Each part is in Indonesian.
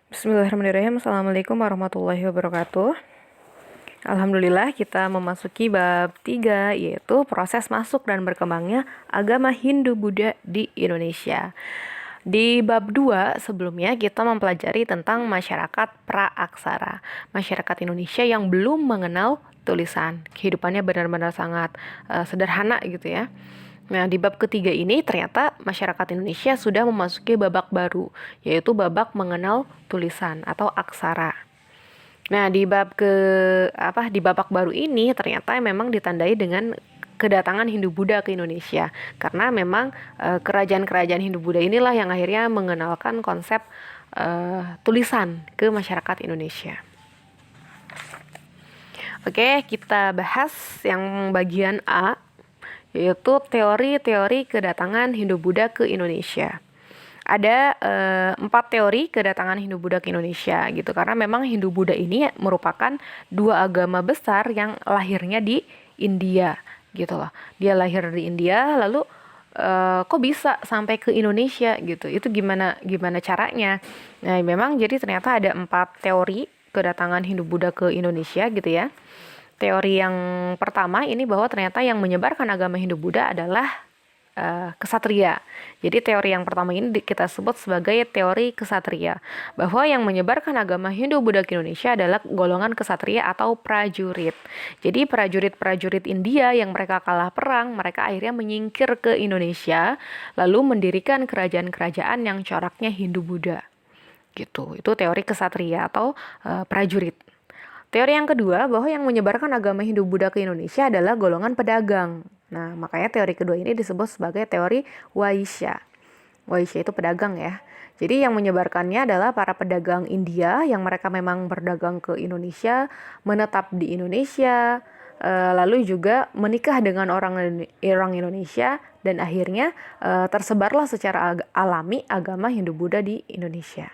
Bismillahirrahmanirrahim. Assalamualaikum warahmatullahi wabarakatuh. Alhamdulillah kita memasuki bab 3 yaitu proses masuk dan berkembangnya agama Hindu-Buddha di Indonesia. Di bab 2 sebelumnya kita mempelajari tentang masyarakat praaksara. Masyarakat Indonesia yang belum mengenal tulisan. Kehidupannya benar-benar sangat sederhana gitu ya. Nah, di bab ketiga ini ternyata masyarakat Indonesia sudah memasuki babak baru, yaitu babak mengenal tulisan atau aksara. Nah, di babak baru ini ternyata memang ditandai dengan kedatangan Hindu-Buddha ke Indonesia. Karena memang kerajaan-kerajaan Hindu-Buddha inilah yang akhirnya mengenalkan konsep tulisan ke masyarakat Indonesia. Oke, kita bahas yang bagian A, yaitu teori-teori kedatangan Hindu-Buddha ke Indonesia. Ada 4 teori kedatangan Hindu-Buddha ke Indonesia gitu, karena memang Hindu-Buddha ini merupakan dua agama besar yang lahirnya di India gitu loh. Dia lahir di India, lalu kok bisa sampai ke Indonesia gitu? Itu gimana caranya? Nah, memang jadi ternyata ada 4 teori kedatangan Hindu-Buddha ke Indonesia gitu ya. Teori yang pertama ini bahwa ternyata yang menyebarkan agama Hindu-Buddha adalah kesatria. Jadi teori yang pertama ini kita sebut sebagai teori kesatria, bahwa yang menyebarkan agama Hindu-Buddha ke Indonesia adalah golongan kesatria atau prajurit. Jadi prajurit-prajurit India yang mereka kalah perang, mereka akhirnya menyingkir ke Indonesia, lalu mendirikan kerajaan-kerajaan yang coraknya Hindu-Buddha. Gitu. Itu teori kesatria atau prajurit. Teori yang kedua, bahwa yang menyebarkan agama Hindu-Buddha ke Indonesia adalah golongan pedagang. Nah, makanya teori kedua ini disebut sebagai teori Waisya. Waisya itu pedagang ya. Jadi yang menyebarkannya adalah para pedagang India yang mereka memang berdagang ke Indonesia, menetap di Indonesia, lalu juga menikah dengan orang Indonesia, dan akhirnya tersebarlah secara alami agama Hindu-Buddha di Indonesia.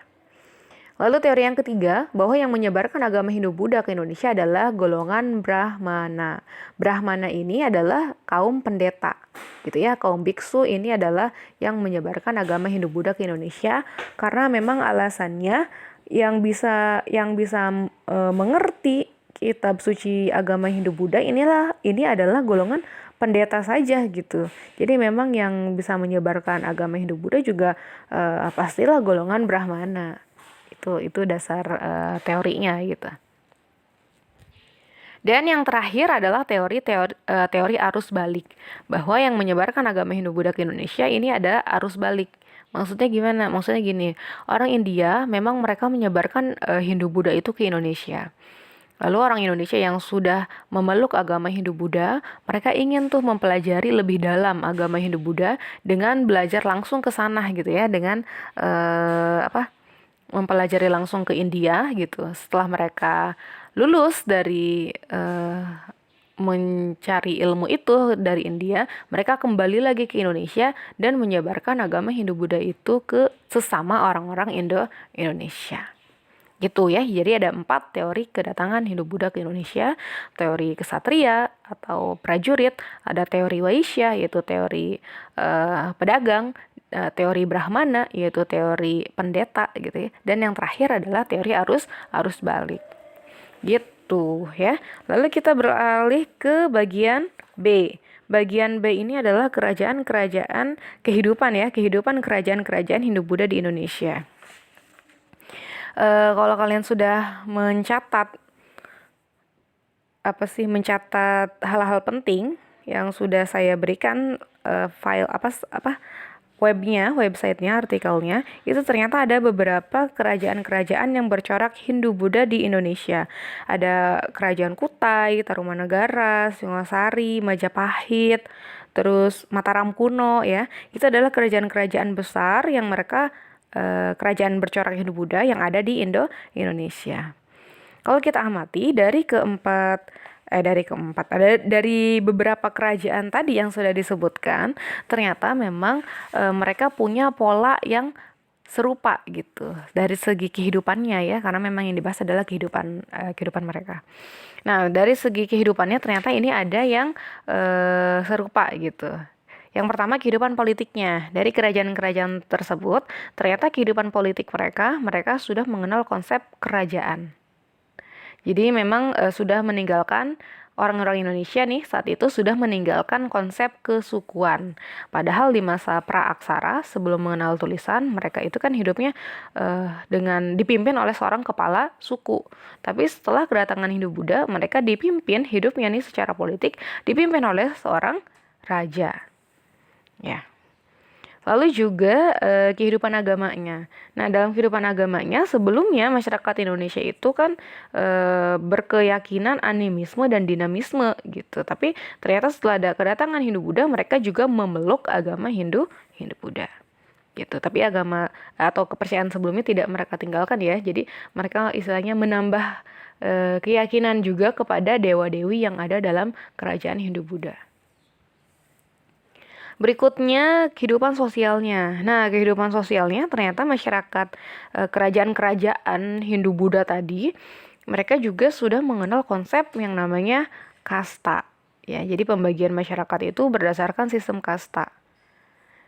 Lalu teori yang ketiga, bahwa yang menyebarkan agama Hindu-Buddha ke Indonesia adalah golongan Brahmana. Brahmana ini adalah kaum pendeta, gitu ya. Kaum biksu ini adalah yang menyebarkan agama Hindu-Buddha ke Indonesia karena memang alasannya yang bisa mengerti kitab suci agama Hindu-Buddha ini adalah golongan pendeta saja gitu. Jadi memang yang bisa menyebarkan agama Hindu-Buddha juga pastilah golongan Brahmana. Itu dasar teorinya gitu. Dan yang terakhir adalah teori arus balik, bahwa yang menyebarkan agama Hindu-Buddha ke Indonesia ini ada arus balik. Maksudnya gimana? Maksudnya gini, orang India memang mereka menyebarkan Hindu-Buddha itu ke Indonesia. Lalu orang Indonesia yang sudah memeluk agama Hindu-Buddha, mereka ingin tuh mempelajari lebih dalam agama Hindu-Buddha dengan belajar langsung ke sana gitu ya, dengan mempelajari langsung ke India gitu. Setelah mereka lulus dari mencari ilmu itu dari India, mereka kembali lagi ke Indonesia dan menyebarkan agama Hindu-Buddha itu ke sesama orang-orang Indonesia. Gitu ya. Jadi ada 4 teori kedatangan Hindu-Buddha ke Indonesia. Teori kesatria atau prajurit, ada teori Waisya yaitu teori pedagang, teori Brahmana yaitu teori pendeta gitu ya, dan yang terakhir adalah teori arus balik gitu ya. Lalu kita beralih ke bagian B. Bagian B ini adalah kerajaan-kerajaan kehidupan ya, kehidupan kerajaan-kerajaan Hindu-Buddha di Indonesia. Kalau kalian sudah mencatat hal-hal penting yang sudah saya berikan file websitenya, artikelnya, itu ternyata ada beberapa kerajaan-kerajaan yang bercorak Hindu-Buddha di Indonesia. Ada Kerajaan Kutai, Tarumanegara, Singosari, Majapahit, terus Mataram kuno ya. Itu adalah kerajaan-kerajaan besar yang mereka kerajaan bercorak Hindu-Buddha yang ada di Indonesia. Kalau kita amati dari beberapa kerajaan tadi yang sudah disebutkan, ternyata memang mereka punya pola yang serupa gitu dari segi kehidupannya ya, karena memang yang dibahas adalah kehidupan mereka. Nah, dari segi kehidupannya ternyata ini ada yang serupa gitu. Yang pertama, kehidupan politiknya. Dari kerajaan-kerajaan tersebut, ternyata kehidupan politik mereka sudah mengenal konsep kerajaan. Jadi memang sudah meninggalkan orang-orang Indonesia nih saat itu sudah meninggalkan konsep kesukuan. Padahal di masa praaksara sebelum mengenal tulisan, mereka itu kan hidupnya dengan dipimpin oleh seorang kepala suku. Tapi setelah kedatangan Hindu-Buddha, mereka dipimpin hidupnya nih secara politik dipimpin oleh seorang raja. Ya. Lalu juga kehidupan agamanya. Nah, dalam kehidupan agamanya sebelumnya masyarakat Indonesia itu kan berkeyakinan animisme dan dinamisme gitu. Tapi ternyata setelah ada kedatangan Hindu-Buddha, mereka juga memeluk agama Hindu-Buddha gitu. Tapi agama atau kepercayaan sebelumnya tidak mereka tinggalkan ya. Jadi mereka istilahnya menambah keyakinan juga kepada dewa-dewi yang ada dalam kerajaan Hindu-Buddha. Berikutnya, kehidupan sosialnya. Nah, kehidupan sosialnya ternyata masyarakat kerajaan-kerajaan Hindu-Buddha tadi, mereka juga sudah mengenal konsep yang namanya kasta. Ya, jadi pembagian masyarakat itu berdasarkan sistem kasta.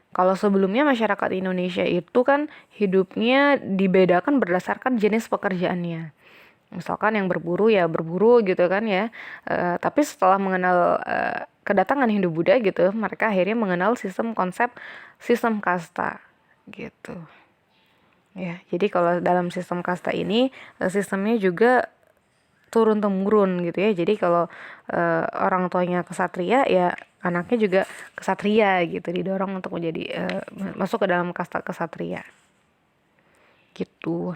Kalau sebelumnya masyarakat Indonesia itu kan hidupnya dibedakan berdasarkan jenis pekerjaannya. Misalkan yang berburu ya berburu gitu kan ya. Tapi setelah mengenal kedatangan Hindu-Buddha gitu, mereka akhirnya mengenal konsep sistem kasta gitu. Ya, jadi kalau dalam sistem kasta ini sistemnya juga turun temurun gitu ya. Jadi kalau orang tuanya kesatria ya anaknya juga kesatria gitu, didorong untuk menjadi masuk ke dalam kasta kesatria. Gitu.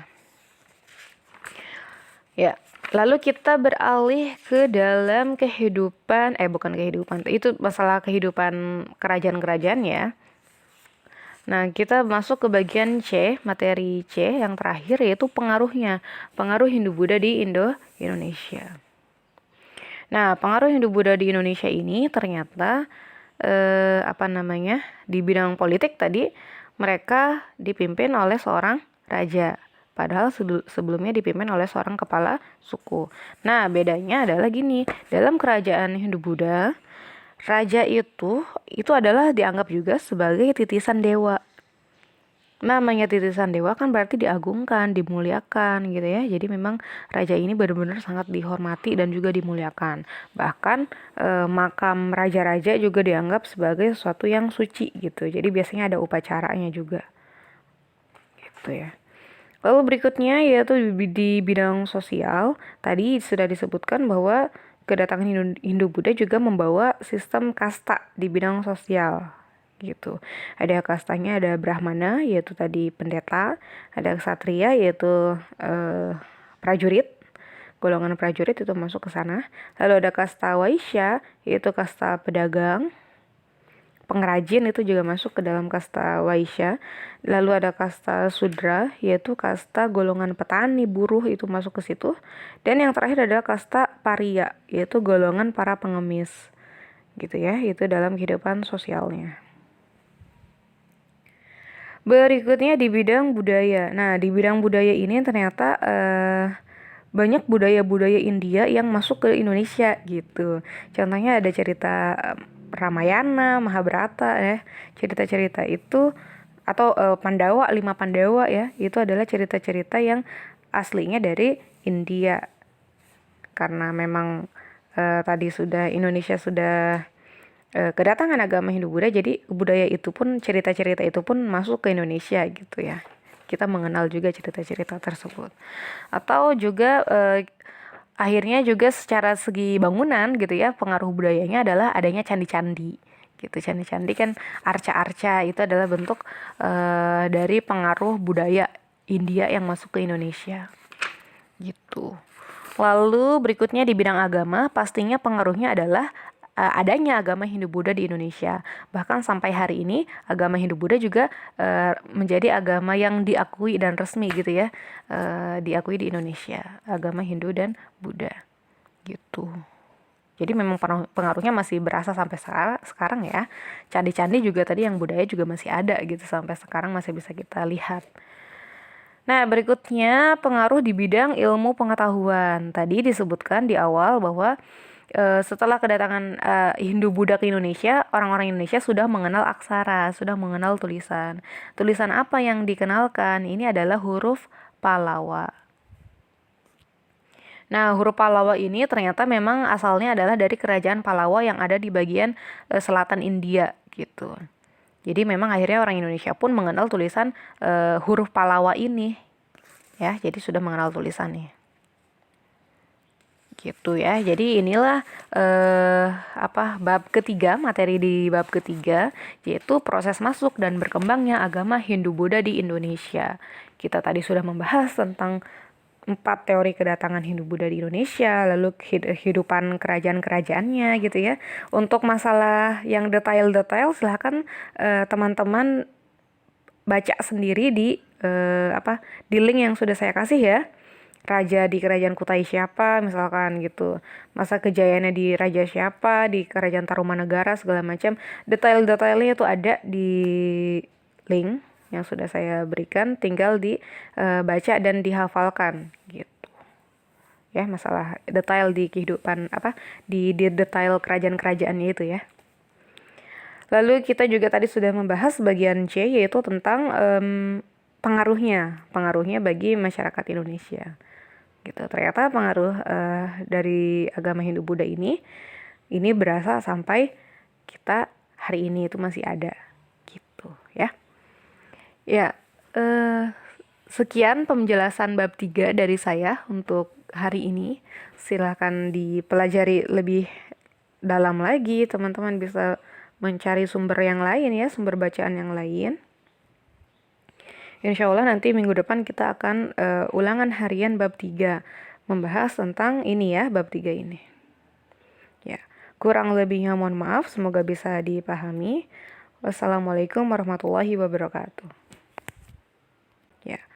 Ya, lalu kita beralih ke dalam bukan kehidupan, itu masalah kehidupan kerajaan-kerajaan ya. Nah, kita masuk ke bagian C, materi C yang terakhir yaitu pengaruhnya, pengaruh Hindu-Buddha di Indonesia. Nah, pengaruh Hindu-Buddha di Indonesia ini ternyata di bidang politik tadi mereka dipimpin oleh seorang raja. Padahal sebelumnya dipimpin oleh seorang kepala suku. Nah, bedanya adalah gini. Dalam kerajaan Hindu-Buddha, raja itu adalah dianggap juga sebagai titisan dewa. Namanya titisan dewa kan berarti diagungkan, dimuliakan gitu ya. Jadi memang raja ini benar-benar sangat dihormati dan juga dimuliakan. Bahkan makam raja-raja juga dianggap sebagai sesuatu yang suci gitu. Jadi biasanya ada upacaranya juga. Gitu ya. Lalu berikutnya yaitu di bidang sosial. Tadi sudah disebutkan bahwa kedatangan Hindu-Buddha juga membawa sistem kasta di bidang sosial gitu. Ada kastanya, ada Brahmana yaitu tadi pendeta, ada ksatria yaitu prajurit, golongan prajurit itu masuk ke sana. Lalu ada kasta Waisya yaitu kasta pedagang, pengrajin itu juga masuk ke dalam kasta Waisya. Lalu ada kasta Sudra yaitu kasta golongan petani, buruh itu masuk ke situ. Dan yang terakhir adalah kasta Pariya yaitu golongan para pengemis. Gitu ya, itu dalam kehidupan sosialnya. Berikutnya di bidang budaya. Nah, di bidang budaya ini ternyata banyak budaya-budaya India yang masuk ke Indonesia gitu. Contohnya ada cerita Ramayana, Mahabharata ya. Cerita-cerita itu atau Pandawa, 5 Pandawa ya. Itu adalah cerita-cerita yang aslinya dari India. Karena memang tadi Indonesia sudah kedatangan agama Hindu-Buddha, jadi budaya itu pun, cerita-cerita itu pun masuk ke Indonesia gitu ya. Kita mengenal juga cerita-cerita tersebut. Atau juga akhirnya juga secara segi bangunan gitu ya, pengaruh budayanya adalah adanya candi-candi gitu. Candi-candi kan arca-arca itu adalah bentuk dari pengaruh budaya India yang masuk ke Indonesia gitu. Lalu berikutnya di bidang agama, pastinya pengaruhnya adalah adanya agama Hindu-Buddha di Indonesia. Bahkan sampai hari ini agama Hindu-Buddha juga menjadi agama yang diakui dan resmi gitu ya, diakui di Indonesia, agama Hindu dan Buddha gitu. Jadi memang pengaruhnya masih berasa sampai sekarang ya. Candi-candi juga tadi yang budaya juga masih ada gitu, sampai sekarang masih bisa kita lihat. Nah, berikutnya pengaruh di bidang ilmu pengetahuan. Tadi disebutkan di awal bahwa setelah kedatangan Hindu-Buddha ke Indonesia, orang-orang Indonesia sudah mengenal aksara, sudah mengenal tulisan. Tulisan apa yang dikenalkan? Ini adalah huruf Pallawa. Nah, huruf Pallawa ini ternyata memang asalnya adalah dari kerajaan Pallawa yang ada di bagian selatan India gitu. Jadi memang akhirnya orang Indonesia pun mengenal tulisan huruf Pallawa ini. Ya, jadi sudah mengenal tulisannya. Gitu ya. Jadi inilah bab ketiga, materi di bab ketiga, yaitu proses masuk dan berkembangnya agama Hindu-Buddha di Indonesia. Kita tadi sudah membahas tentang 4 teori kedatangan Hindu-Buddha di Indonesia, lalu kehidupan kerajaan-kerajaannya gitu ya. Untuk masalah yang detail-detail silahkan teman-teman baca sendiri di di link yang sudah saya kasih ya. Raja di kerajaan Kutai siapa misalkan gitu, masa kejayaannya di raja siapa, di kerajaan Tarumanegara segala macam, detail-detailnya itu ada di link yang sudah saya berikan, tinggal dibaca dan dihafalkan gitu ya, masalah detail di kehidupan di detail kerajaan-kerajaannya itu ya. Lalu kita juga tadi sudah membahas bagian C, yaitu tentang pengaruhnya bagi masyarakat Indonesia gitu. Ternyata pengaruh dari agama Hindu-Buddha ini berasa sampai kita hari ini itu masih ada gitu ya. Ya, sekian penjelasan bab 3 dari saya untuk hari ini. Silahkan dipelajari lebih dalam lagi, teman-teman bisa mencari sumber yang lain ya, sumber bacaan yang lain. Insya Allah nanti minggu depan kita akan ulangan harian bab 3, membahas tentang ini ya, bab 3 ini. Ya, kurang lebihnya mohon maaf, semoga bisa dipahami. Wassalamualaikum warahmatullahi wabarakatuh. Ya.